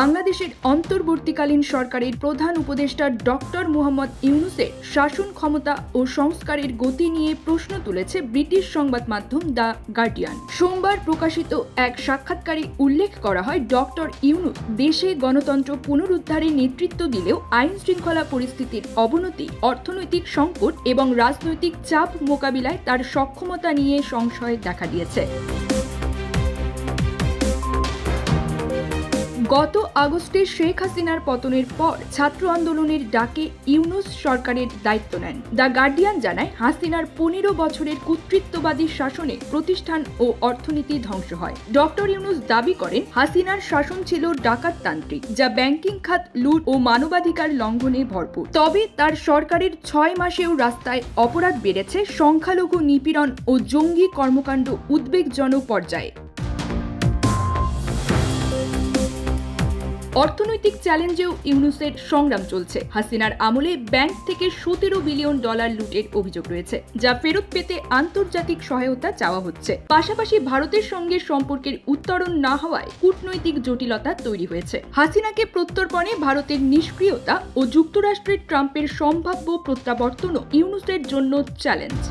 বাংলাদেশের অন্তর্বর্তীকালীন সরকারের প্রধান উপদেষ্টা ডক্টর মোহাম্মদ ইউনূসের শাসন ক্ষমতা ও সংস্কারের গতি নিয়ে প্রশ্ন তুলেছে ব্রিটিশ সংবাদ মাধ্যম দ্য গার্ডিয়ান। সোমবার প্রকাশিত এক সাক্ষাৎকারে উল্লেখ করা হয়, ডক্টর ইউনূস দেশে গণতন্ত্র পুনরুদ্ধারে নেতৃত্ব দিলেও আইন শৃঙ্খলা পরিস্থিতির অবনতি, অর্থনৈতিক সংকট এবং রাজনৈতিক চাপ মোকাবিলায় তার সক্ষমতা নিয়ে সংশয় দেখা দিয়েছে। গত আগস্টে শেখ হাসিনার পতনের পর ছাত্র আন্দোলনের ডাকে ইউনূস সরকারের দায়িত্ব নেন। দ্য গার্ডিয়ান জানায়, হাসিনার 15 বছরের কর্তৃত্ববাদী শাসনে প্রতিষ্ঠান ও অর্থনীতি ধ্বংস হয়। ডক্টর ইউনূস দাবি করেন, হাসিনার শাসন ছিল ডাকাততান্ত্রিক, যা ব্যাংকিং খাত লুট ও মানবাধিকার লঙ্ঘনে ভরপুর। তবে তার সরকারের 6 মাসেও রাস্তায় অপরাধ বেড়েছে, সংখ্যালঘু নিপীড়ন ও জঙ্গি কর্মকাণ্ড উদ্বেগজনক পর্যায়ে। অর্থনৈতিক চ্যালেঞ্জেও ইউনূসের সংগ্রাম চলছে। হাসিনার আমলে ব্যাংক থেকে $17 বিলিয়ন লুটের অভিযোগ রয়েছে, যা ফেরত পেতে আন্তর্জাতিক সহায়তা চাওয়া হচ্ছে। পাশাপাশি ভারতের সঙ্গে সম্পর্কের উত্তরণ না হওয়ায় কূটনৈতিক জটিলতা তৈরি হয়েছে। হাসিনাকে প্রত্যর্পণে ভারতের নিষ্ক্রিয়তা ও যুক্তরাষ্ট্রের ট্রাম্পের সম্ভাব্য প্রত্যাবর্তনও ইউনূসের জন্য চ্যালেঞ্জ।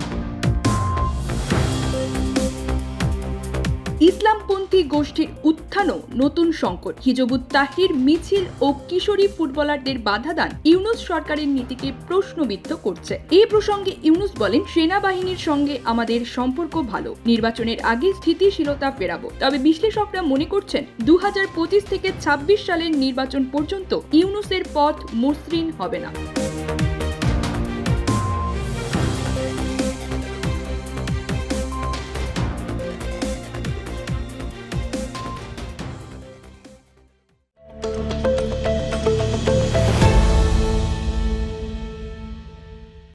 ইসলামপন্থী গোষ্ঠীর উত্থানও নতুন সংকট। হিজবুত তাহরির মিছিল ও কিশোরী ফুটবলারদের বাধা দান ইউনূস সরকারের নীতিকে প্রশ্নবিদ্ধ করছে। এই প্রসঙ্গে ইউনূস বলেন, সেনাবাহিনীর সঙ্গে আমাদের সম্পর্ক ভালো, নির্বাচনের আগে স্থিতিশীলতা ফেরাবো। তবে বিশ্লেষকরা মনে করছেন, 2025 থেকে 26 সালের নির্বাচন পর্যন্ত ইউনূসের পথ মসৃণ হবে না।